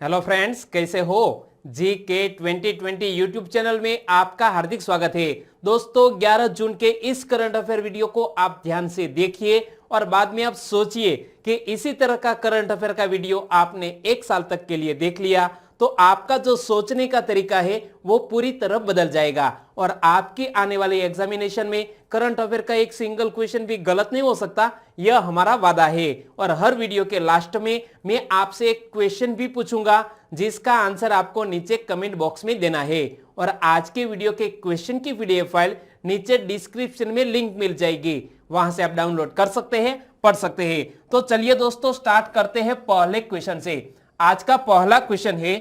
Hello friends, कैसे हो। जी के 2020 यूट्यूब चैनल में आपका हार्दिक स्वागत है। दोस्तों 11 जून के इस करंट अफेयर वीडियो को आप ध्यान से देखिए और बाद में आप सोचिए कि इसी तरह का करंट अफेयर का वीडियो आपने एक साल तक के लिए देख लिया तो आपका जो सोचने का तरीका है वो पूरी तरह बदल जाएगा और आपकी आने वाले एग्जामिनेशन में करंट अफेयर का एक सिंगल क्वेश्चन भी गलत नहीं हो सकता, यह हमारा वादा है। और हर वीडियो के लास्ट में मैं आपसे एक क्वेश्चन भी पूछूंगा जिसका आंसर आपको नीचे कमेंट बॉक्स में देना है। और आज के वीडियो के क्वेश्चन की पीडीएफ फाइल नीचे डिस्क्रिप्शन में लिंक मिल जाएगी, वहां से आप डाउनलोड कर सकते हैं, पढ़ सकते हैं। तो चलिए दोस्तों स्टार्ट करते हैं पहले क्वेश्चन से। आज का पहला क्वेश्चन है,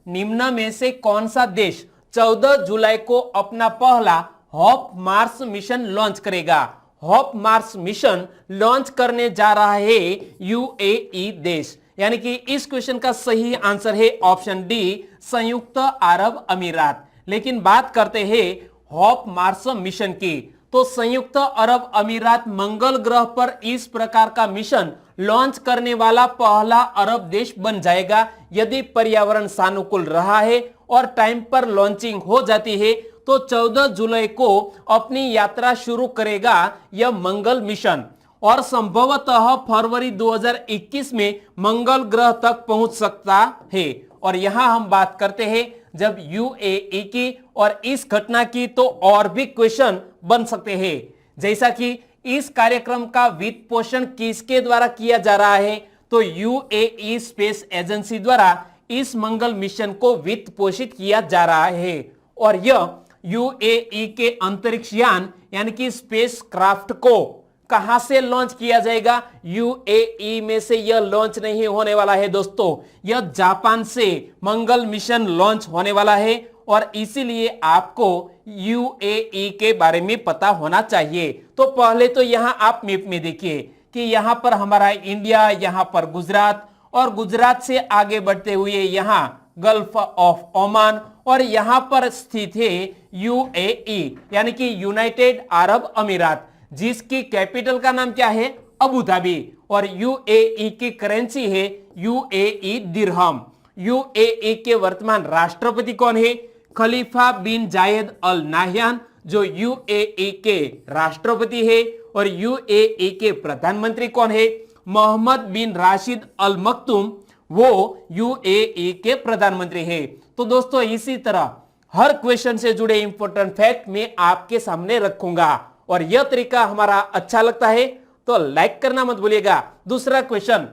निम्न में से कौन सा देश 14 जुलाई को अपना पहला होप मार्स मिशन लॉन्च करेगा। होप मार्स मिशन लॉन्च करने जा रहा है यूएई देश, यानी कि इस क्वेश्चन का सही आंसर है ऑप्शन डी, संयुक्त अरब अमीरात। लेकिन बात करते हैं होप मार्स मिशन की, तो संयुक्त अरब अमीरात मंगल ग्रह पर इस प्रकार का मिशन लॉन्च करने वाला पहला अरब देश बन जाएगा यदि पर्यावरण सानुकूल रहा है और टाइम पर लॉन्चिंग हो जाती है तो 14 जुलाई को अपनी यात्रा शुरू करेगा यह मंगल मिशन और संभवतः फरवरी 2021 में मंगल ग्रह तक पहुंच सकता है। और यहां हम बात करते हैं जब यूएई की और इस घटना की तो और भी क्वेश्चन बन सकते हैं, जैसा कि इस कार्यक्रम का वित्त पोषण किसके द्वारा किया जा रहा है, तो यूएई स्पेस एजेंसी द्वारा इस मंगल मिशन को वित्त पोषित किया जा रहा है। और यह यूएई के अंतरिक्ष यान यानी कि स्पेस क्राफ्ट को कहां से लॉन्च किया जाएगा, यूएई में से यह लॉन्च नहीं होने वाला है दोस्तों, यह जापान से मंगल मिशन लॉन्च होने वाला है और इसीलिए आपको यूएई के बारे में पता होना चाहिए। तो पहले तो यहां आप मैप में देखिए कि यहां पर हमारा इंडिया, यहां पर गुजरात और गुजरात से आगे बढ़ते हुए यहां गल्फ ऑफ ओमान और यहां पर स्थित है यूएई यानी कि यूनाइटेड अरब अमीरात, जिसकी कैपिटल का नाम क्या है, अबू धाबी। और यूएई की करेंसी है यूएई दिरहम। यूएई के वर्तमान राष्ट्रपति कौन है, खलीफा बिन जायद अल नाह्यान, जो यूएई के राष्ट्रपति है। और यूएई के प्रधानमंत्री कौन है, मोहम्मद बिन राशिद अल मक्तूम, वो यूएई के प्रधानमंत्री है। तो दोस्तों इसी तरह हर क्वेश्चन से जुड़े इंपॉर्टेंट फैक्ट मैं आपके सामने रखूंगा और यह तरीका हमारा अच्छा लगता है तो लाइक करना मत भूलिएगा। दूसरा क्वेश्चन,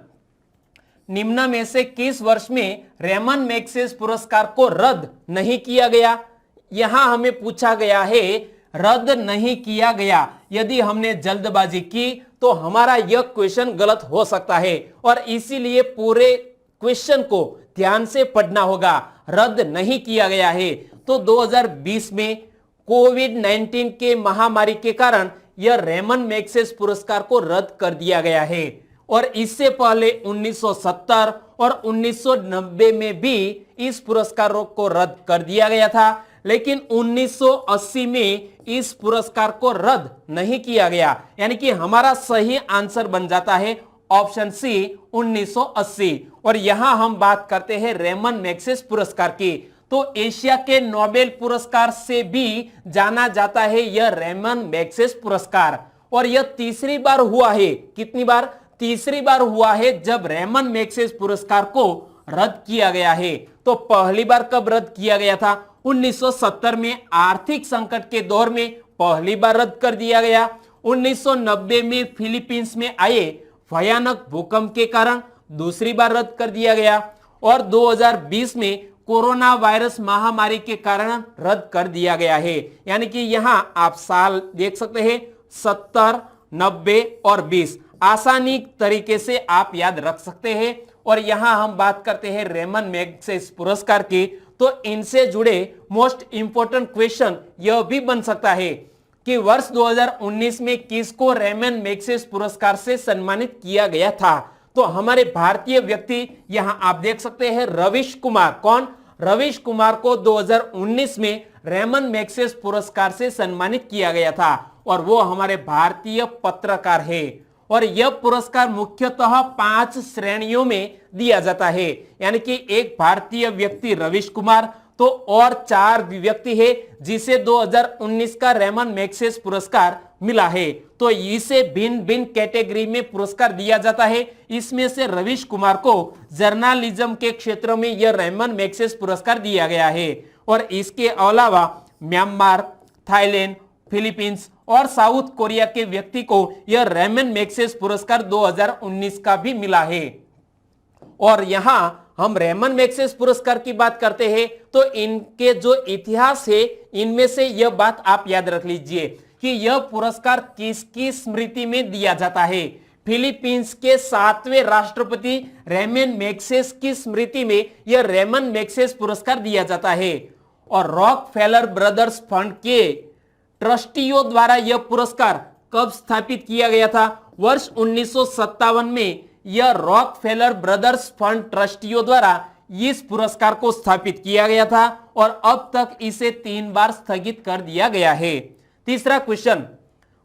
निम्न में से किस वर्ष में रेमन मैग्सेस पुरस्कार को रद्द नहीं किया गया। यहां हमें पूछा गया है रद्द नहीं किया गया, यदि हमने जल्दबाजी की तो हमारा यह क्वेश्चन गलत हो सकता है और इसीलिए पूरे क्वेश्चन को ध्यान से पढ़ना होगा। रद्द नहीं किया गया है तो 2020 में कोविड-19 के महामारी के कारण यह रेमन मैग्सेस पुरस्कार को रद्द कर दिया गया है। और इससे पहले 1970 और 1990 में भी इस पुरस्कार को रद्द कर दिया गया था, लेकिन 1980 में इस पुरस्कार को रद्द नहीं किया गया, यानी कि हमारा सही आंसर बन जाता है ऑप्शन सी 1980। और यहां हम बात करते हैं रेमन मैग्सेस पुरस्कार की, तो एशिया के नोबेल पुरस्कार से भी जाना जाता है यह रेमन मैग्सेस पुरस्कार। और यह तीसरी बार हुआ है, कितनी बार, तीसरी बार हुआ है जब रेमन मैग्सेस पुरस्कार को रद्द किया गया है। तो पहली बार कब रद्द किया गया था, 1970 में आर्थिक संकट के दौर में पहली बार रद्द कर दिया गया। 1990 में फिलीपींस में आए भयानक भूकंप के कारण दूसरी बार रद्द कर दिया गया और 2020 में कोरोना वायरस महामारी के कारण रद्द कर दिया गया है। यानी कि यहां आप साल देख सकते हैं 70, 90 और 20, आसानी तरीके से आप याद रख सकते हैं। और यहां हम बात करते हैं रेमन मैग्सेस पुरस्कार की, तो इनसे जुड़े मोस्ट इंपोर्टेंट क्वेश्चन यह भी बन सकता है कि वर्ष 2019 में किसको रेमन मैग्सेस पुरस्कार से सम्मानित किया गया था। तो हमारे भारतीय व्यक्ति यहां आप देख सकते हैं रवीश कुमार, कौन, रवीश कुमार को 2019 में रेमन मैग्सेस पुरस्कार से सम्मानित किया गया था और वो हमारे भारतीय पत्रकार है। और यह पुरस्कार मुख्यतः 5 श्रेणियों में दिया जाता है, यानी कि एक भारतीय व्यक्ति रवीश कुमार, तो और 4 व्यक्ति है जिसे 2019 का रेमन मैग्सेस पुरस्कार मिला है। तो इसे भिन्न भिन्न कैटेगरी में पुरस्कार दिया जाता है। इसमें से रवीश कुमार को जर्नलिज्म के क्षेत्र में यह रेमन मैग्सेस पुरस्कार दिया गया है। और इसके अलावा म्यांमार, थाईलैंड, फिलीपींस और साउथ कोरिया के व्यक्ति को यह रेमन मैग्सेस पुरस्कार 2019 का भी मिला है। और यहां हम रेमन मैग्सेस पुरस्कार की बात करते हैं तो इनके जो इतिहास है इनमें से यह बात आप याद रख लीजिए कि यह पुरस्कार किसकी स्मृति में दिया जाता है। फिलीपींस के 7वें राष्ट्रपति रेमन मैग्सेस की स्मृति में यह रेमन मैग्सेस पुरस्कार दिया जाता है। और रॉकफेलर ब्रदर्स फंड के ट्रस्टियों द्वारा यह पुरस्कार कब स्थापित किया गया था? वर्ष 1957 में यह रॉकफेलर ब्रदर्स फंड ट्रस्टियों द्वारा इस पुरस्कार को स्थापित किया गया था और अब तक इसे 3 बार स्थगित कर दिया गया है। तीसरा क्वेश्चन,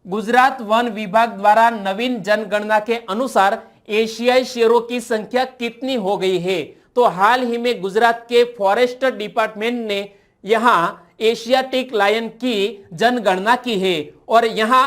गुजरात वन विभाग द्वारा नवीन जनगणना के अनुसार एशियाई शेरों की संख्या कितनी हो गई है? तो हाल ही में गुजरात के फॉरेस्ट डिपार्टमेंट ने यहां एशियाटिक लायन की जनगणना की है और यहां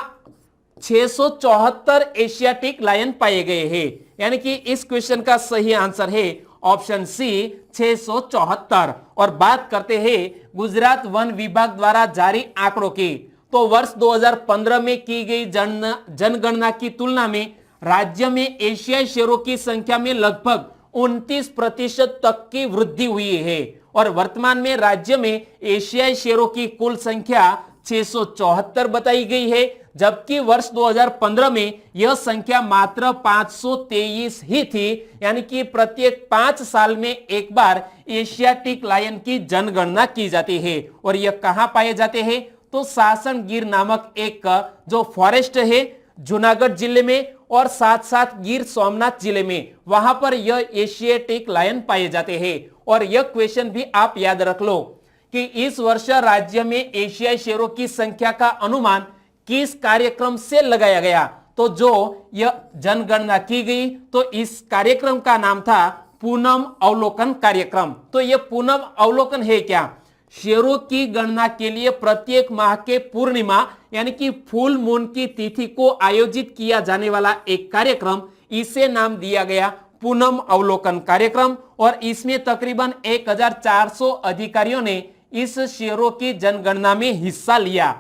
674 एशियाटिक लायन पाए गए हैं, यानी कि इस क्वेश्चन का सही आंसर है ऑप्शन सी 674। और बात करते हैं गुजरात वन विभाग द्वारा जारी आंकड़ों की, तो वर्ष 2015 में की गई जनगणना की तुलना में राज्य में एशियाई शेरों की संख्या में लगभग 29% तक की वृद्धि हुई है और वर्तमान में राज्य में एशियाई शेरों की कुल संख्या 674 बताई गई है, जबकि वर्ष 2015 में यह संख्या मात्र 523 ही थी, यानी कि प्रत्येक 5 साल में एक बार एशियाटिक लायन की जनगणना की जाती है। और यह कहां पाए जाते हैं? तो सासन गिर नामक एक जो फॉरेस्ट है जूनागढ़ जिले में और साथ साथ गिर सोमनाथ जिले में, वहां पर यह एशियाटिक लायन पाए जाते हैं। और यह क्वेश्चन भी आप याद रख लो कि इस वर्ष राज्य में एशियाई शेरों की संख्या का अनुमान किस कार्यक्रम से लगाया गया? तो जो यह जनगणना की गई तो इस कार्यक्रम का नाम था पूनम अवलोकन कार्यक्रम। तो यह पूनम अवलोकन है क्या? शेरों की गणना के लिए प्रत्येक माह के पूर्णिमा यानी कि फुल मून की तिथि को आयोजित किया जाने वाला एक कार्यक्रम, इसे नाम दिया गया पूनम अवलोकन कार्यक्रम। और इसमें तकरीबन 1400 अधिकारियों ने इस शेरों की जनगणना में हिस्सा लिया।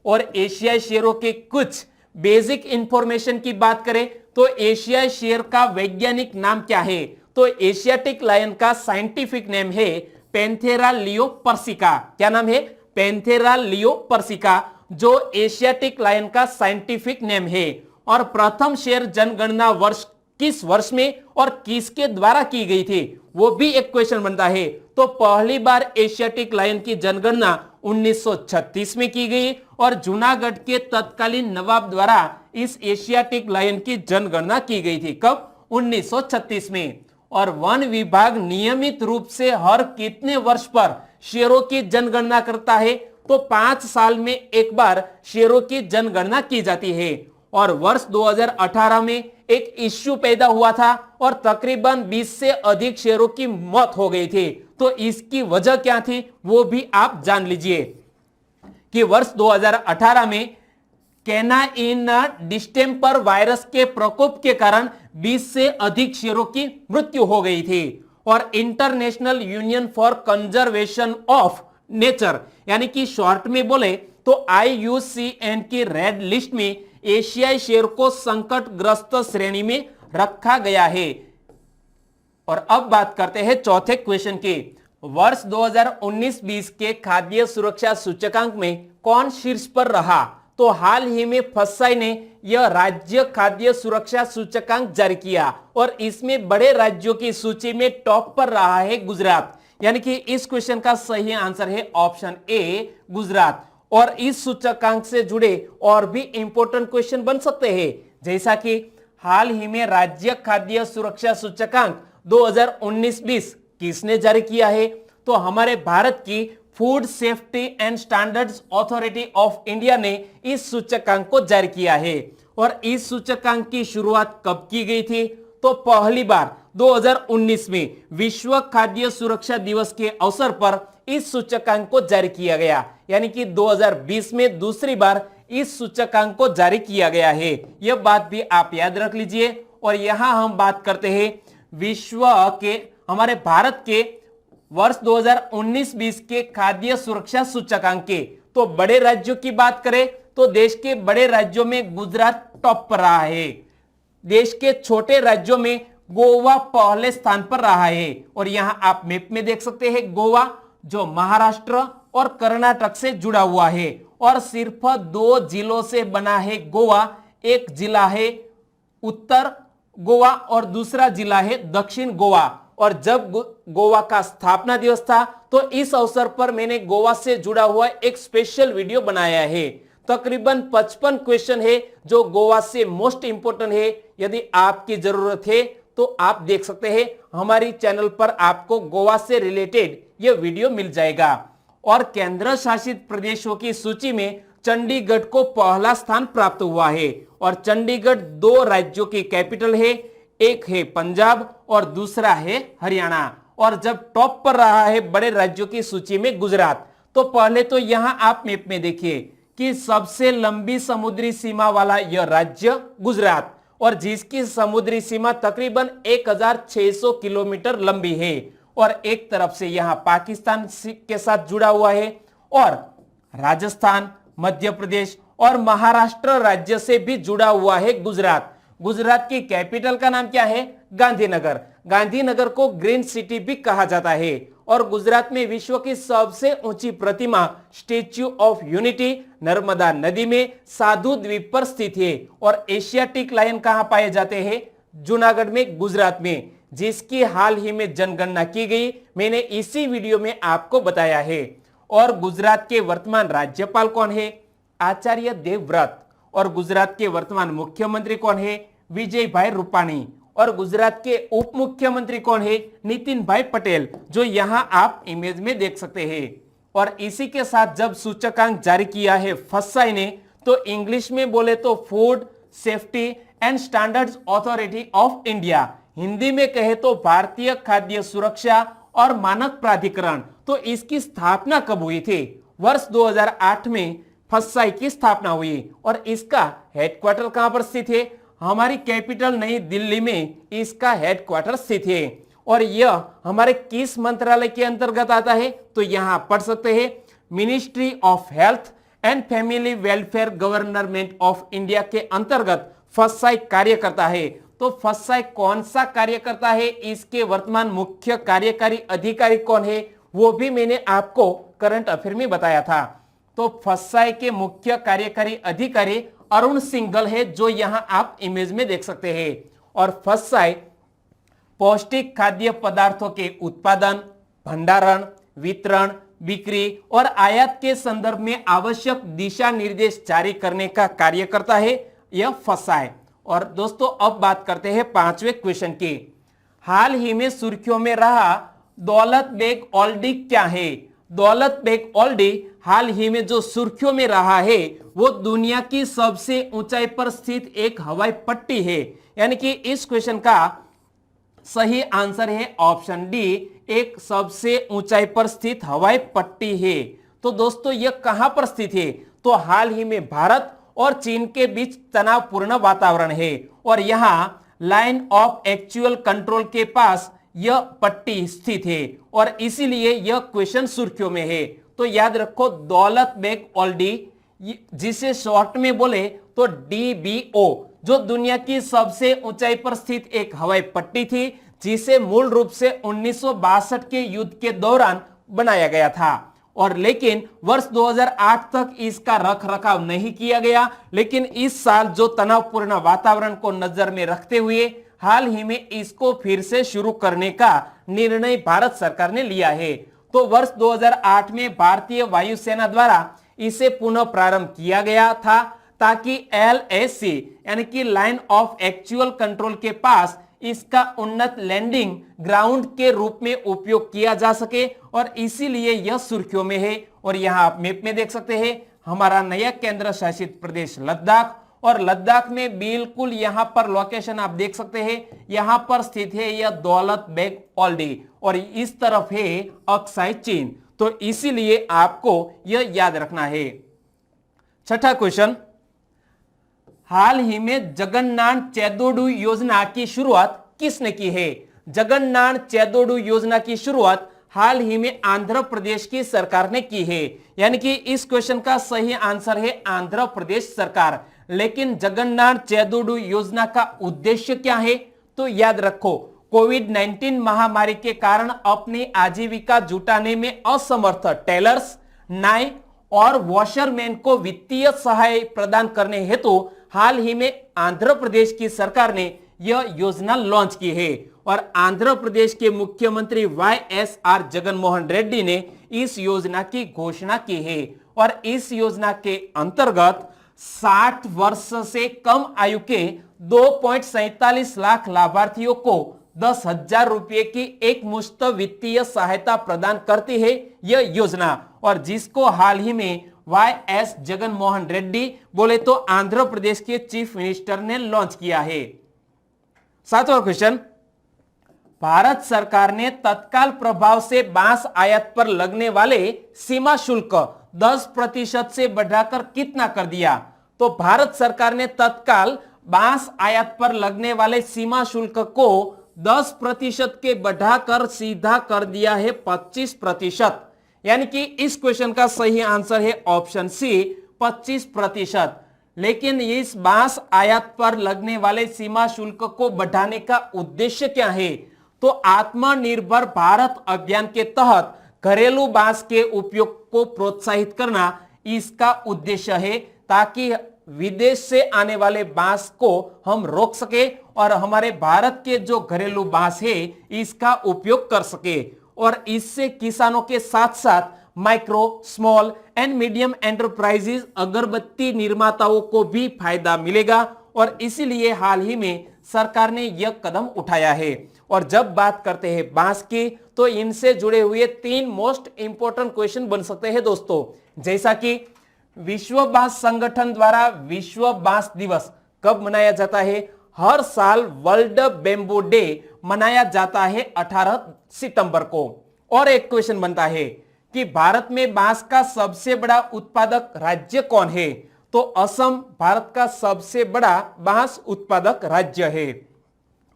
और एशियाई शेरों के कुछ बेसिक इंफॉर्मेशन की बात करें तो एशियाई शेर का वैज्ञानिक नाम क्या है? तो एशियाटिक लायन का साइंटिफिक नेम है पैंथेरा लियो पर्सिका। क्या नाम है? पैंथेरा लियो पर्सिका, जो एशियाटिक लायन का साइंटिफिक नेम है। और प्रथम शेर जनगणना वर्ष किस वर्ष में और किसके द्वारा की गई थी, वो भी एक क्वेश्चन बनता है। तो पहली बार एशियाटिक लायन की जनगणना 1936 में की गई और जूनागढ़ के तत्कालीन नवाब द्वारा इस एशियाटिक लायन की जनगणना की गई थी। कब? 1936 में। और वन विभाग नियमित रूप से हर कितने वर्ष पर शेरों की जनगणना करता है? तो 5 साल में एक बार शेरों की जनगणना की जाती है। और वर्ष 2018 में एक इश्यू पैदा हुआ था और तकरीबन 20 से अधिक शेरों की मौत हो गई थी। तो इसकी वजह क्या थी वो भी आप जान लीजिए कि वर्ष 2018 में कैनाइन डिस्टेम्पर वायरस के प्रकोप के कारण 20 से अधिक शेरों की मृत्यु हो गई थी। और international union for conservation of nature यानी कि शॉर्ट में बोले तो IUCN की रेड लिस्ट में एशियाई शेर को संकटग्रस्त श्रेणी में रखा गया है। और अब बात करते हैं चौथे क्वेश्चन की। वर्ष 2019-20 के खाद्य सुरक्षा सूचकांक में कौन शीर्ष पर रहा? तो हाल ही में फसाई ने यह राज्य खाद्य सुरक्षा सूचकांक जारी किया और इसमें बड़े राज्यों की सूची में टॉप पर रहा है गुजरात, यानी कि इस क्वेश्चन का सही आंसर है ऑप्शन ए गुजरात। और इस सूचकांक से जुड़े और भी इंपॉर्टेंट क्वेश्चन बन सकते हैं, जैसा कि हाल ही में राज्य खाद्य सुरक्षा सूचकांक 2019-20 किसने जारी किया है? तो हमारे भारत की food safety and standards authority of India ने इस सूचकांक को जारी किया है। और इस सूचकांक की शुरुआत कब की गई थी? तो पहली बार 2019 में विश्व खाद्य सुरक्षा दिवस के अवसर पर इस सूचकांक को जारी किया गया, यानी कि 2020 में दूसरी बार इस सूचकांक को जारी किया गया है। यह बात भी आप याद रख लीजिए। और यहां हम बात करते हैं विश्व के, हमारे भारत के वर्ष 2019-20 के खाद्य सुरक्षा सूचकांक के। तो बड़े राज्यों की बात करें तो देश के बड़े राज्यों में गुजरात टॉप पर रहा है। देश के छोटे राज्यों में गोवा पहले स्थान पर रहा है। और यहां आप मैप में देख सकते हैं गोवा जो महाराष्ट्र और कर्नाटक से जुड़ा हुआ है और सिर्फ 2 जिलों से बना है गोवा। एक जिला है उत्तर गोवा और दूसरा जिला है दक्षिण गोवा। और जब गोवा का स्थापना दिवस था तो इस अवसर पर मैंने गोवा से जुड़ा हुआ एक स्पेशल वीडियो बनाया है। तकरीबन 55 क्वेश्चन है जो गोवा से मोस्ट इंपोर्टेंट है। यदि आपकी जरूरत है तो आप देख सकते हैं, हमारी चैनल पर आपको गोवा से रिलेटेड यह वीडियो मिल जाएगा। और केंद्र शासित प्रदेशों की सूची में चंडीगढ़ को पहला स्थान प्राप्त हुआ है। और चंडीगढ़ 2 राज्यों की कैपिटल है, एक है पंजाब और दूसरा है हरियाणा। और जब टॉप पर रहा है बड़े राज्यों की सूची में गुजरात। तो पहले तो यहां आप मैप में देखिए कि सबसे लंबी समुद्री सीमा वाला यह राज्य गुजरात, और जिसकी समुद्री सीमा तकरीबन 1600 किलोमीटर लंबी है। और एक तरफ से यहां पाकिस्तान के साथ जुड़ा हुआ है और राजस्थान, मध्य प्रदेश और महाराष्ट्र राज्य से भी जुड़ा हुआ है गुजरात। गुजरात की कैपिटल का नाम क्या है? गांधीनगर। गांधीनगर को ग्रीन सिटी भी कहा जाता है। और गुजरात में विश्व की सबसे ऊंची प्रतिमा स्टैच्यू ऑफ यूनिटी नर्मदा नदी में साधु द्वीप पर स्थित है। और एशियाटिक लायन कहां पाए जाते हैं? जूनागढ़ में, गुजरात में, जिसकी हाल ही में जनगणना की गई, मैंने इसी वीडियो में आपको बताया है। और गुजरात के वर्तमान राज्यपाल कौन है? आचार्य देवव्रत। और गुजरात के वर्तमान मुख्यमंत्री कौन है? विजय भाई रूपाणी। और गुजरात के उप मुख्यमंत्री कौन है? नितिन भाई पटेल, जो यहां आप इमेज में देख सकते हैं। और इसी के साथ जब सूचकांक जारी किया है फसाई ने, तो इंग्लिश में बोले तो food safety and standards authority of India, Hindi में कहे तो भारतीय खाद्य सुरक्षा और मानक प्राधिकरण। तो इसकी स्थापना कब हुई थी? वर्ष 2008 में फसाई की स्थापना हुई। और इसका हेडक्वार्टर कहां पर स्थित है? हमारी कैपिटल नई दिल्ली में इसका हेडक्वार्टर स्थित है। और यह हमारे किस मंत्रालय के अंतर्गत आता है? तो यहां पढ़ सकते हैं, ministry of health and family welfare government of India के अंतर्गत फसाई कार्य करता है। तो फसाई कौन सा कार्य करता है, इसके वर्तमान मुख्य कार्यकारी अधिकारी कौन है, वो भी मैंने आपको करंट अफेयर में बताया था। तो फसाई के मुख्य कार्यकारी अधिकारी अरुण सिंघल है, जो यहां आप इमेज में देख सकते हैं। और फसाई पौष्टिक खाद्य पदार्थों के उत्पादन, भंडारण, वितरण, बिक्री और आयात के संदर्भ में आवश्यक दिशा निर्देश जारी करने का कार्य करता है यह फसाई। और दोस्तों अब बात करते हैं 5वें क्वेश्चन की। हाल ही में सुर्खियों में रहा दौलत बेग ओल्डी क्या है? दौलत बेग ओल्डी हाल ही में जो सुर्खियों में रहा है वो दुनिया की सबसे ऊंचाई पर स्थित एक हवाई पट्टी है। यानी कि इस क्वेश्चन का सही आंसर है ऑप्शन डी, एक सबसे ऊंचाई पर स्थित हवाई पट्टी है। तो दोस्तों यह कहां पर स्थित है? तो हाल ही में भारत और चीन के बीच तनावपूर्ण वातावरण है और यहां लाइन ऑफ एक्चुअल कंट्रोल के पास यह पट्टी स्थित है और इसीलिए यह क्वेश्चन सुर्खियों में है। तो याद रखो दौलत बेग ओल्डी, जिसे शॉर्ट में बोले तो DBO, जो दुनिया की सबसे ऊंचाई पर स्थित एक हवाई पट्टी थी, जिसे मूल रूप से 1962 के युद्ध के दौरान बनाया गया था। और लेकिन वर्ष 2008 तक इसका रखरखाव नहीं किया गया। लेकिन इस साल जो तनावपूर्ण वातावरण को नजर में रखते हुए हाल ही में इसको फिर से शुरू करने का निर्णय भारत सरकार ने लिया है। तो वर्ष 2008 में भारतीय वायुसेना द्वारा इसे पुनः प्रारंभ किया गया था ताकि LAC यानी कि लाइन ऑफ एक्चुअल कंट्रोल के पास इसका उन्नत लैंडिंग ग्राउंड के रूप में उपयोग किया जा सके और इसीलिए यह सुर्खियों में है। और यहां आप मैप में देख सकते हैं हमारा नया केंद्र शासित प्रदेश लद्दाख और लद्दाख में बिल्कुल यहां पर लोकेशन आप देख सकते हैं, यहां पर स्थित है यह दौलत बेग ओल्डी और इस तरफ है अक्साई चीन। तो इसीलिए आपको यह याद रखना है। छठा क्वेश्चन, हाल ही में जगन्नाथ चेदोडू योजना की शुरुआत किसने की है? जगन्नाथ चेदोडू योजना की शुरुआत हाल ही में आंध्र प्रदेश की सरकार ने की है, यानी कि इस क्वेश्चन का सही आंसर है आंध्र प्रदेश सरकार। लेकिन जगन्नाथ चेदोडू योजना का उद्देश्य क्या है? तो याद रखो, कोविड-19 महामारी के कारण अपनी आजीविका जुटाने में असमर्थ टेलर्स, नाई और वॉशरमैन को वित्तीय सहाय प्रदान करने हेतु हाल ही में आंध्र प्रदेश की सरकार ने यह योजना लॉन्च की है और आंध्र प्रदेश के मुख्यमंत्री वाईएसआर जगनमोहन रेड्डी ने इस योजना की घोषणा की है और इस योजना के अंतर्गत 60 वर्ष से कम आयु के 2.47 लाख लाभार्थियों को 10,000 रुपए की एक मुश्त वित्तीय सहायता प्रदान करती है यह योजना, और जिसको हाल ही में वाईएस जगनमोहन रेड्डी बोले तो आंध्र प्रदेश के चीफ मिनिस्टर ने लॉन्च किया है। सातवां क्वेश्चन, भारत सरकार ने तत्काल प्रभाव से बांस आयात पर लगने वाले सीमा शुल्क 10% से बढ़ाकर कितना कर दिया? तो भारत सरकार ने तत्काल बांस आयात पर लगने वाले सीमा शुल्क को 10% के बढ़ाकर सीधा कर दिया है 25%, यानी कि इस क्वेश्चन का सही आंसर है ऑप्शन सी 25%। लेकिन इस बांस आयात पर लगने वाले सीमा शुल्क को बढ़ाने का उद्देश्य क्या है? तो आत्मनिर्भर भारत अभियान के तहत घरेलू बांस के उपयोग को प्रोत्साहित करना इसका उद्देश्य है, ताकि विदेश से आने वाले बांस को हम रोक सके और हमारे भारत के जो घरेलू बांस है इसका उपयोग कर सके। और इससे किसानों के साथ साथ micro, small and medium enterprises, अगरबत्ती निर्माताओं को भी फायदा मिलेगा और इसीलिए हाल ही में सरकार ने यह कदम उठाया है। और जब बात करते हैं बांस की, तो इनसे जुड़े हुए 3 मोस्ट इंपोर्टेंट क्वेश्चन बन सकते हैं दोस्तों, जैसा कि विश्व बांस संगठन द्वारा विश्व बांस दिवस कब मनाया जाता है? हर साल वर्ल्ड बेम्बू डे मनाया जाता है 18 सितंबर को। और एक क्वेश्चन बनता है कि भारत में बांस का सबसे बड़ा उत्पादक राज्य कौन है? तो असम भारत का सबसे बड़ा बांस उत्पादक राज्य है।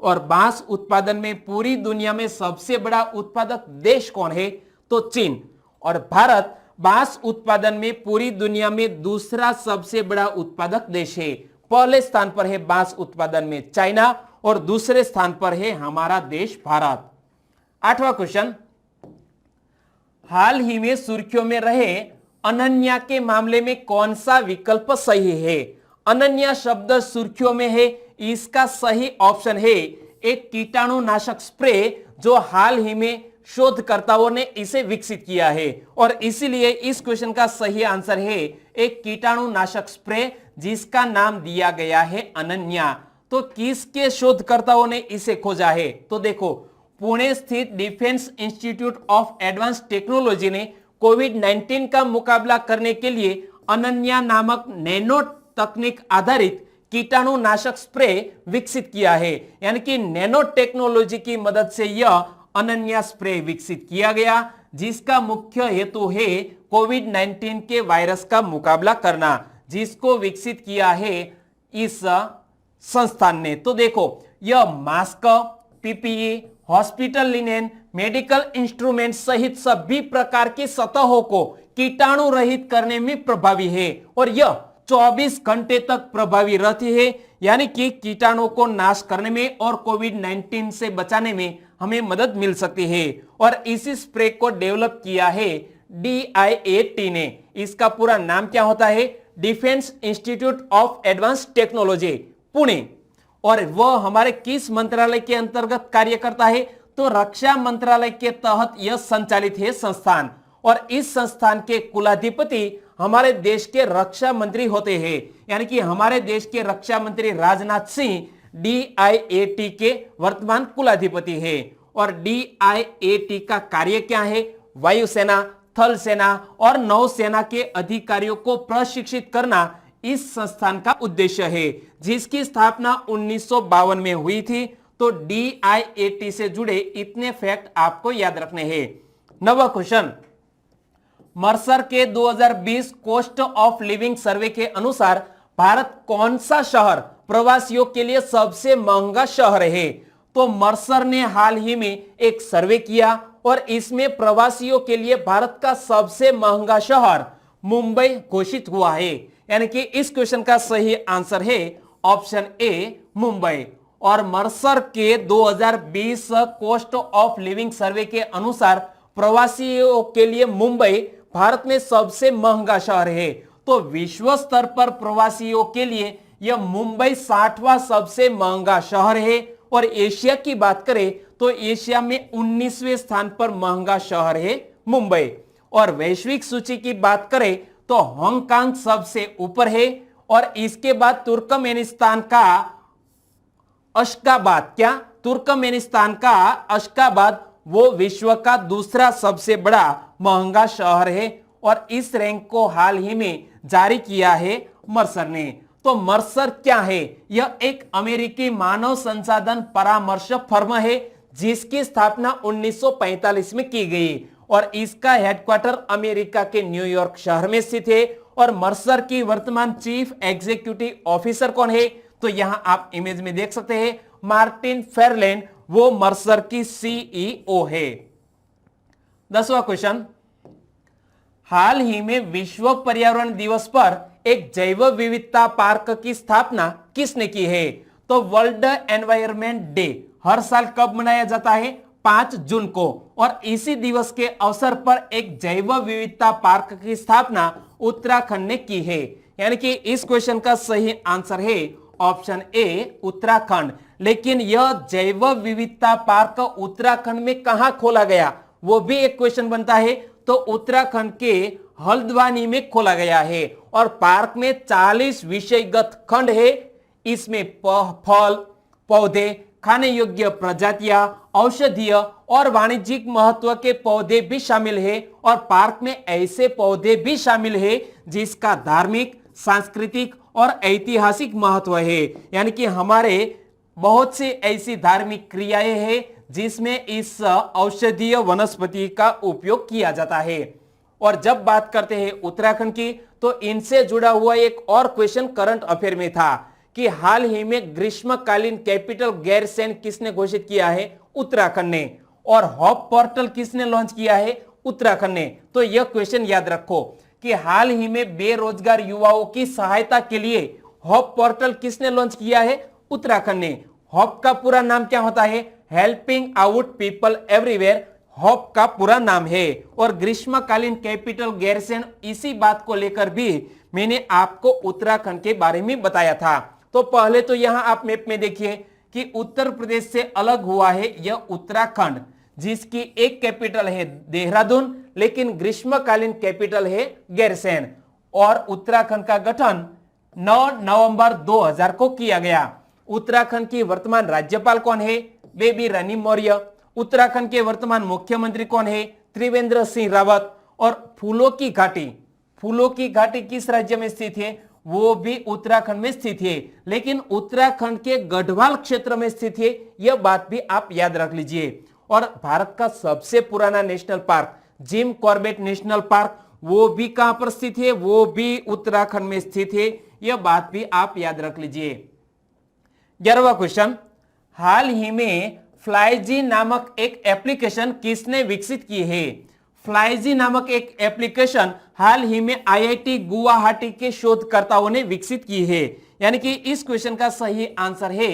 और बांस उत्पादन में पूरी दुनिया में सबसे बड़ा उत्पादक देश कौन है? तो चीन। और भारत बांस उत्पादन में पूरी दुनिया में दूसरा सबसे बड़ा उत्पादक देश है। पहले स्थान पर है बांस उत्पादन में चाइना और दूसरे स्थान पर है हमारा देश भारत। 8वां क्वेश्चन, हाल ही में सुर्खियों में रहे अनन्या के मामले में कौन सा विकल्प सही है? अनन्या शब्द सुर्खियों में है, इसका सही ऑप्शन है एक कीटाणुनाशक स्प्रे जो हाल ही में शोधकर्ताओं ने इसे विकसित किया है और इसीलिए इस क्वेश्चन का सही आंसर है एक कीटाणुनाशक स्प्रे जिसका नाम दिया गया है अनन्या। तो किसके शोधकर्ताओं ने इसे खोजा है? तो देखो, पुणे स्थित defence institute of advance technology ने कोविड-19 का मुकाबला करने के लिए अनन्या नामक नैनो तकनीक आधारित कीटाणुनाशक स्प्रे विकसित किया है, यानी कि नैनो टेक्नोलॉजी की मदद से यह अनन्या स्प्रे विकसित किया गया, जिसका मुख्य हेतु है कोविड-19 के वायरस का मुकाबला करना, जिसको विकसित किया है इस संस्थान ने। तो देखो, यह mask, PPE, hospital linen, medical instrument सहित सभी प्रकार की सतहों को कीटाणु रहित करने में प्रभावी है और यह 24 घंटे तक प्रभावी रहती है, यानी कि कीटाणु को नाश करने में और कोविड-19 से बचाने में हमें मदद मिल सकती है। और इसी स्प्रे को डेवलप किया है DIAT ने। इसका पूरा नाम क्या होता है? Defence institute of advance technology Pune. और वह हमारे किस मंत्रालय के अंतर्गत कार्य करता है? तो रक्षा मंत्रालय के तहत यह संचालित है संस्थान, और इस संस्थान के कुलाधिपति हमारे देश के रक्षा मंत्री होते हैं, यानी कि हमारे देश के रक्षा मंत्री राजनाथ सिंह DIAT के वर्तमान कुलाधिपति है। और DIAT का कार्य क्या है? वायुसेना, थल सेना और नौसेना के अधिकारियों को प्रशिक्षित करना इस संस्थान का उद्देश्य है, जिसकी स्थापना 1952 में हुई थी। तो DIAT से जुड़े इतने फैक्ट आपको याद रखने हैं। 9वां क्वेश्चन, मर्सर के 2020 कॉस्ट ऑफ लिविंग सर्वे के अनुसार भारत कौन सा शहर प्रवासियों के लिए सबसे महंगा शहर है? तो मर्सर ने हाल ही में एक सर्वे किया और इसमें प्रवासियों के लिए भारत का सबसे महंगा शहर मुंबई घोषित हुआ है। यानी कि इस क्वेश्चन का सही आंसर है ऑप्शन ए, मुंबई। और मर्सर के 2020 कॉस्ट ऑफ लिविंग सर्वे के अनुसार प्रवासियों के लिए मुंबई भारत में सबसे महंगा शहर है। तो विश्व स्तर पर प्रवासियों के लिए यह मुंबई 60वां सबसे महंगा शहर है। और एशिया की बात करें तो एशिया में 19वें स्थान पर महंगा शहर है मुंबई। और वैश्विक सूची की बात करें तो हांगकांग सबसे ऊपर है और इसके बाद तुर्कमेनिस्तान का अशगाबाद, क्या तुर्कमेनिस्तान का अशगाबाद वो विश्व का दूसरा सबसे बड़ा महंगा शहर है। और इस रैंक को हाल ही में जारी किया है मर्सर ने। तो मर्सर क्या है? यह एक अमेरिकी मानव संसाधन परामर्श फर्म है जिसकी स्थापना 1945 में की गई और इसका हेडक्वार्टर अमेरिका के न्यूयॉर्क शहर में स्थित है। और मर्सर की वर्तमान चीफ एग्जीक्यूटिव ऑफिसर कौन है? तो यहां आप इमेज में देख सकते हैं मार्टिन फेरलैंड, वो मर्सर की CEO है। 10वां क्वेश्चन, हाल ही में विश्व पर्यावरण दिवस पर एक जैव विविधता पार्क की स्थापना किसने की है? तो वर्ल्ड एनवायरनमेंट डे हर साल कब मनाया जाता है? 5 जून को। और इसी दिवस के अवसर पर एक जैव विविधता पार्क की स्थापना उत्तराखंड ने की है। यानी कि इस क्वेश्चन का सही आंसर है ऑप्शन ए, उत्तराखंड। लेकिन यह जैव विविधता पार्क उत्तराखंड में कहां खोला गया, वो भी एक क्वेश्चन बनता है। तो उत्तराखंड के हल्द्वानी में खोला गया है और पार्क में 40 विषयगत खंड है। इसमें फल, पौधे, खाने योग्य प्रजातियां, औषधीय और वाणिज्यिक महत्व के पौधे भी शामिल है। और पार्क में ऐसे पौधे भी शामिल है जिसका धार्मिक, सांस्कृतिक और ऐतिहासिक महत्व है। यानी कि हमारे बहुत सी ऐसी धार्मिक क्रियाएं हैं जिसमें इस औषधीय वनस्पति का उपयोग किया जाता है। और जब बात करते हैं उत्तराखंड की तो इनसे जुड़ा हुआ एक और क्वेश्चन करंट अफेयर में था कि हाल ही में ग्रीष्मकालीन कैपिटल गैरसैंण किसने घोषित किया है? उत्तराखंड ने। और हॉप पोर्टल किसने लॉन्च किया है? उत्तराखंड ने। तो यह क्वेश्चन याद रखो कि हाल ही में बेरोजगार युवाओं की सहायता के लिए हॉप पोर्टल किसने लॉन्च किया है? उत्तराखंड ने। हॉप का पूरा नाम क्या होता है? Helping out people everywhere hop का पूरा नाम है। और ग्रीष्मकालीन कैपिटल गैरसैंण, इसी बात को लेकर भी मैंने आपको उत्तराखंड के बारे में बताया था। तो पहले तो यहां आप मैप में देखिए कि उत्तर प्रदेश से अलग हुआ है यह उत्तराखंड, जिसकी एक कैपिटल है देहरादून, लेकिन ग्रीष्मकालीन कैपिटल है गैरसैंण। और उत्तराखंड का गठन 9 नवंबर 2000 को किया गया। उत्तराखंड की वर्तमान राज्यपाल कौन है? बेबी रानी मौर्य। उत्तराखंड के वर्तमान मुख्यमंत्री कौन है? त्रिवेंद्र सिंह रावत। और फूलों की घाटी किस राज्य में स्थित है? वो भी उत्तराखंड में स्थित है, लेकिन उत्तराखंड के गढ़वाल क्षेत्र में स्थित है। यह बात भी आप याद रख लीजिए। और भारत का सबसे पुराना national park Jim Corbett national park, वो भी कहां पर स्थित है? वो भी उत्तराखंड में स्थित है। यह बात भी आप याद रख लीजिए। 11वां क्वेश्चन, हाल ही में फ्लाईजी नामक एक एप्लीकेशन किसने विकसित की है? फ्लाईजी नामक एक एप्लीकेशन हाल ही में IIT गुवाहाटी के शोधकर्ताओं ने विकसित की है। यानी कि इस क्वेश्चन का सही आंसर है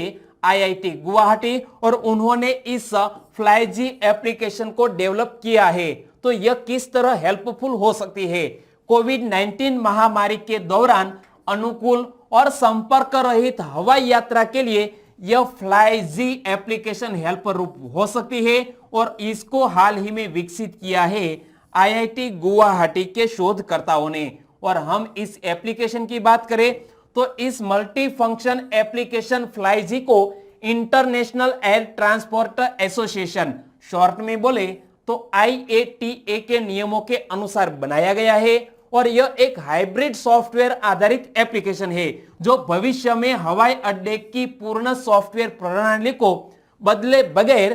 IIT गुवाहाटी। और उन्होंने इस फ्लाईजी एप्लीकेशन को डेवलप किया है। तो यह किस तरह हेल्पफुल हो सकती है? कोविड-19 महामारी के दौरान अनुकूल और संपर्क रहित हवाई यात्रा के लिए यह फ्लाईजी एप्लीकेशन हेल्प रूप हो सकती है। और इसको हाल ही में विकसित किया है IIT गुवाहाटी के शोधकर्ताओं ने। और हम इस एप्लीकेशन की बात करें तो इस मल्टी फंक्शन एप्लीकेशन फ्लाईजी को international air transport association, short में बोले तो IATA के नियमों के अनुसार बनाया गया है। और यह एक हाइब्रिड सॉफ्टवेयर आधारित एप्लीकेशन है जो भविष्य में हवाई अड्डे की पूर्ण सॉफ्टवेयर प्रणाली को बदले बगैर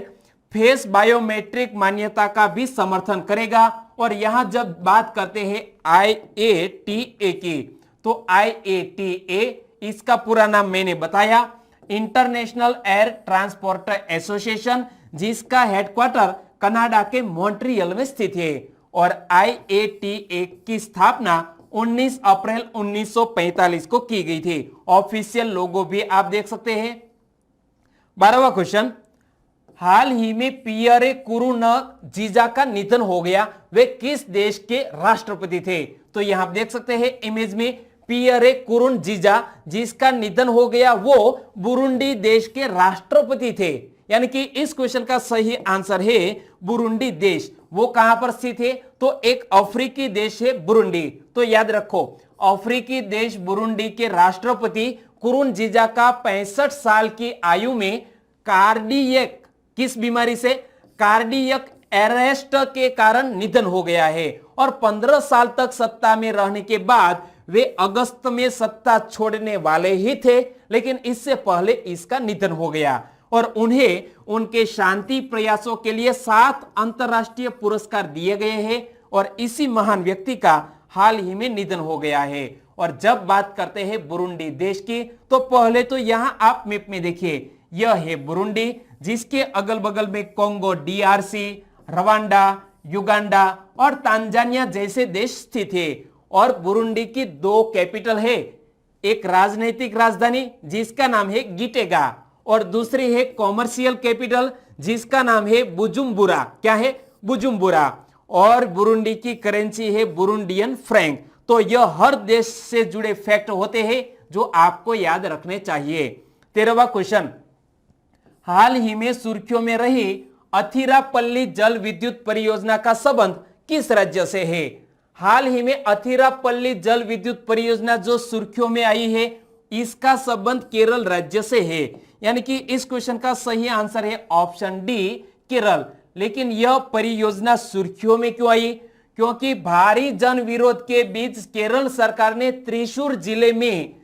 फेस बायोमेट्रिक मान्यता का भी समर्थन करेगा। और यहां जब बात करते हैं IATA की, तो IATA इसका पूरा नाम मैंने बताया, इंटरनेशनल एयर ट्रांसपोर्ट एसोसिएशन, जिसका हेडक्वार्टर कनाडा के मॉन्ट्रियल में स्थित है। और IATA की स्थापना 19 अप्रैल 1945 को की गई थी। ऑफिशियल लोगो भी आप देख सकते हैं। 12वां क्वेश्चन, हाल ही में पियरे कुरुनजीजा का निधन हो गया, वे किस देश के राष्ट्रपति थे? तो यहां आप देख सकते हैं इमेज में पियरे कुरुनजीजा जिसका निधन हो गया वो बुरुंडी देश के राष्ट्रपति थे। यानी कि इस क्वेश्चन का सही आंसर है बुरुंडी देश। वो कहां पर स्थित है? तो एक अफ्रीकी देश है बुरुंडी। तो याद रखो, अफ्रीकी देश बुरुंडी के राष्ट्रपति कुरुनजीजा का 65 साल की आयु में कार्डियक, किस बीमारी से? कार्डियक अरेस्ट के कारण निधन हो गया है। और 15 साल तक सत्ता में रहने के बाद वे अगस्त में सत्ता छोड़ने वाले ही थे, लेकिन इससे पहले इसका निधन हो गया। और उन्हें उनके शांति प्रयासों के लिए 7 अंतरराष्ट्रीय पुरस्कार दिए गए हैं। और इसी महान व्यक्ति का हाल ही में निधन हो गया है। और जब बात करते हैं बुरुंडी देश की, तो पहले तो यहां आप मैप में देखिए, यह है बुरुंडी, जिसके अगल बगल में कोंगो DRC, रवांडा, युगांडा और तांजानिया जैसे देश स्थित है। और बुरुंडी की 2 कैपिटल है, एक राजनीतिक राजधानी जिसका नाम है गिटेगा और दूसरी है कॉमर्शियल कैपिटल जिसका नाम है बुजुम्बुरा। क्या है? बुजुम्बुरा। और बुरुंडी की करेंसी है बुरुंडियन फ्रैंक। तो यह हर देश से जुड़े फैक्ट होते हैं जो आपको याद रखने चाहिए। 13वां क्वेश्चन, हाल ही में सुर्खियों में रही अथिरापल्ली जल विद्युत परियोजना का संबंध किस राज्य से है? हाल ही में अथिरापल्ली जल विद्युत परियोजना जो सुर्खियों में आई है, इसका संबंध केरल राज्य से है। यानी कि इस क्वेश्चन का सही आंसर है ऑप्शन डी, केरल। लेकिन यह परियोजना सुर्खियों में क्यों आई? क्योंकि भारी जन विरोध के बीच केरल सरकार ने त्रिशूर जिले में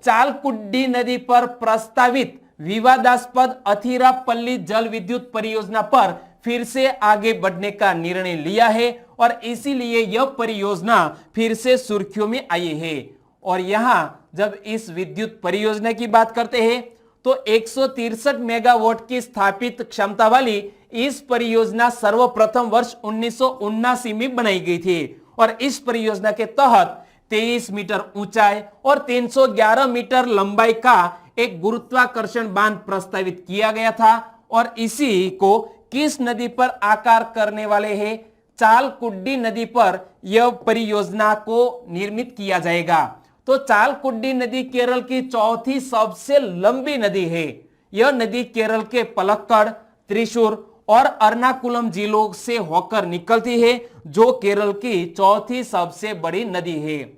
चालकुड्डी नदी पर प्रस्तावित विवादास्पद अथिरापल्ली जल विद्युत परियोजना पर फिर से आगे बढ़ने का निर्णय लिया है। और इसीलिए यह परियोजना फिर से सुर्खियों में आई है। और यहां जब इस विद्युत परियोजना की बात करते हैं तो 163 मेगावाट की स्थापित क्षमता वाली इस परियोजना सर्वप्रथम वर्ष 1979 में बनाई गई थी। और इस परियोजना के तहत 23 मीटर ऊंचाई और 311 मीटर लंबाई का एक गुरुत्वाकर्षण बांध प्रस्तावित किया गया था। और इसी को किस नदी पर आकार करने वाले हैं? चालकुड्डी नदी पर यह परियोजना को निर्मित किया जाएगा। तो चालकुड्डी नदी केरल की 4थी सबसे लंबी नदी है। यह नदी केरल के पलक्कड़, त्रिशूर और एर्नाकुलम जिलों से होकर निकलती है, जो केरल की 4थी सबसे बड़ी नदी है।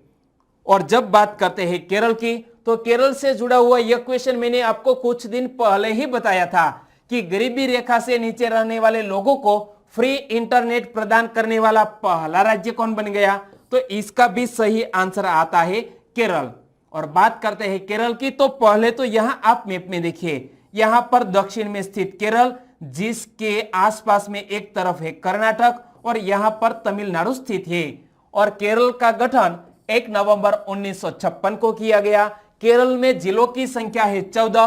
और जब बात करते हैं केरल की, तो केरल से जुड़ा हुआ यह क्वेश्चन मैंने आपको कुछ दिन पहले ही बताया था कि गरीबी रेखा से नीचे रहने वाले लोगों को फ्री इंटरनेट प्रदान करने वाला पहला राज्य कौन बन गया? तो इसका भी सही आंसर आता है केरल। और बात करते हैं केरल की, तो पहले तो यहां आप मैप में देखिए, यहां पर दक्षिण में स्थित केरल, जिसके आसपास में एक तरफ है कर्नाटक और यहां पर तमिलनाडु स्थित है। और केरल का गठन 1 नवंबर 1956 को किया गया। केरल में जिलों की संख्या है 14।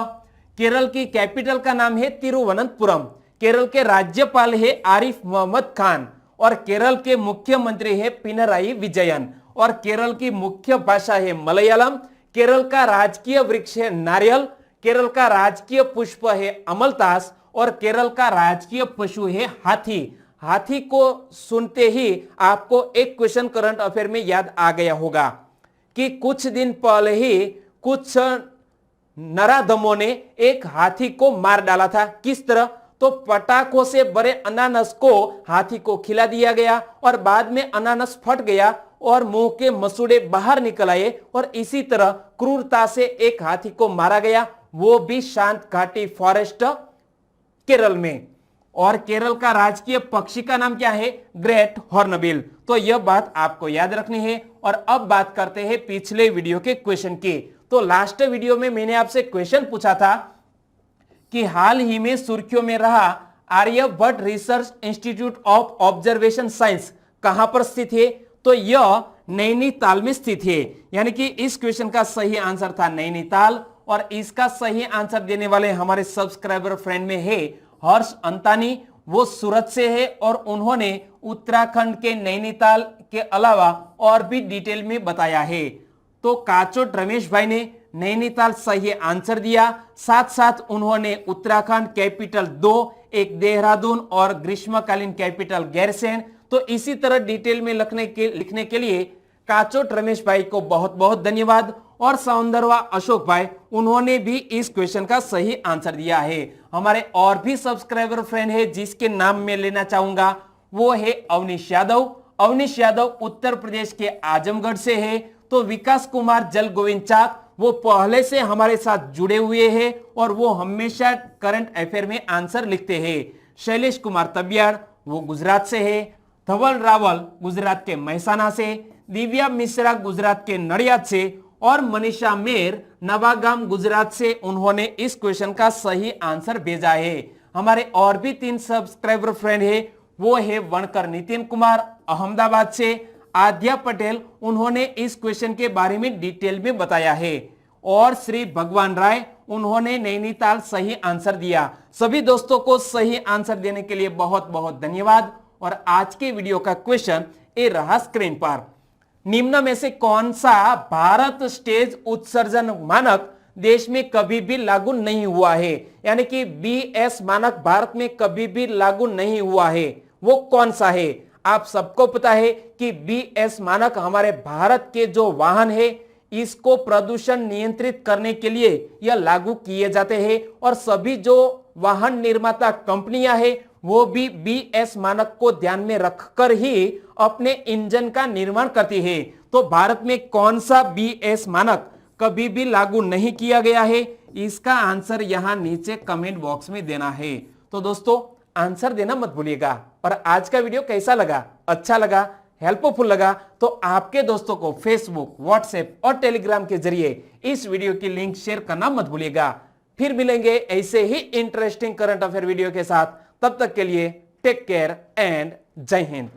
केरल की कैपिटल का नाम है तिरुवनंतपुरम। केरल के राज्यपाल है आरिफ मोहम्मद खान और केरल के मुख्यमंत्री है पिनराई विजयन। और केरल की मुख्य भाषा है मलयालम। केरल का राजकीय वृक्ष है नारियल। केरल का राजकीय पुष्प है अमलतास और केरल का राजकीय पशु है हाथी। हाथी को सुनते ही आपको एक क्वेश्चन करंट अफेयर में याद आ गया होगा कि कुछ दिन पहले ही कुछ नराधमों ने एक हाथी को मार डाला था। किस तरह? तो पटाखों से भरे अनानस को हाथी को खिला दिया गया और बाद में अनानस फट गया और मुंह के मसूड़े बाहर निकल आए और इसी तरह क्रूरता से एक हाथी को मारा गया, वो भी शांत घाटी फॉरेस्ट केरल में। और केरल का राजकीय पक्षी का नाम क्या है? Great hornbill. तो यह बात आपको याद रखनी है। और अब बात करते हैं पिछले वीडियो के क्वेश्चन की। तो लास्ट वीडियो में मैंने आपसे क्वेश्चन पूछा था कि हाल ही में सुर्खियों में रहा Aryabhatta research institute of observation science कहां पर स्थित है? तो यह नैनीताल में स्थित है। यानी कि इस क्वेश्चन का सही आंसर था नैनीताल। और इसका सही आंसर देने वाले हमारे सब्सक्राइबर फ्रेंड में है हर्ष अंतानी, वो सूरत से है और उन्होंने उत्तराखंड के नैनीताल के अलावा और भी डिटेल में बताया है। तो काचोट रमेश भाई ने नैनीताल सही आंसर दिया, साथ साथ उन्होंने उत्तराखंड कैपिटल 2, एक देहरादून और ग्रीष्मकालीन कैपिटल गैरसैंण। तो इसी तरह डिटेल में लिखने के लिए काचोट रमेश भाई को बहुत बहुत धन्यवाद। और सौंदरवा अशोक भाई, उन्होंने भी इस क्वेश्चन का सही आंसर दिया है। हमारे और भी सब्सक्राइबर फ्रेंड है जिसके नाम में लेना चाहूंगा, वो है अवनीश यादव। अवनीश यादव उत्तर प्रदेश के आजमगढ़ से है। तो विकास कुमार जल गोविंद चाक, वो पहले से हमारे साथ जुड़े हुए हैं और वो हमेशा करंट अफेयर में आंसर लिखते हैं। शैलेश कुमार तबियाड़, वो गुजरात से है। धवल रावल गुजरात के महसाना से। दिव्या मिश्रा गुजरात के नडियाद से। और मनीषा मेर नवागाम गुजरात से उन्होंने इस क्वेश्चन का सही आंसर भेजा है। हमारे और भी 3 सब्सक्राइबर फ्रेंड है, वो है वणकर नितिन कुमार अहमदाबाद से। आद्या पटेल, उन्होंने इस क्वेश्चन के बारे में डिटेल में बताया है। और श्री भगवान राय, उन्होंने नैनीताल सही आंसर दिया। सभी दोस्तों को सही आंसर देने के लिए बहुत बहुत धन्यवाद। और आज के वीडियो का क्वेश्चन ये रहा स्क्रीन पर। निम्न में से कौन सा भारत स्टेज उत्सर्जन मानक देश में कभी भी लागू नहीं हुआ है? यानी कि BS मानक भारत में कभी भी लागू नहीं हुआ है, वो कौन सा है? आप सबको पता है कि BS मानक हमारे भारत के जो वाहन है इसको प्रदूषण नियंत्रित करने के लिए यह लागू किए जाते हैं। और सभी जो वाहन निर्माता कंपनियां हैं वो भी BS मानक को ध्यान में रखकर ही अपने इंजन का निर्माण करती है। तो भारत में कौन सा BS मानक कभी भी लागू नहीं किया गया है? इसका आंसर यहां नीचे कमेंट बॉक्स में देना है। तो दोस्तों आंसर देना मत भूलिएगा। और आज का वीडियो कैसा लगा? अच्छा लगा, हेल्पफुल लगा तो आपके दोस्तों को फेसबुक, व्हाट्सएप और टेलीग्राम के जरिए इस वीडियो की लिंक शेयर करना मत भूलिएगा। फिर मिलेंगे ऐसे ही इंटरेस्टिंग करंट अफेयर वीडियो के साथ। तब तक के लिए टेक केयर एंड जय हिंद।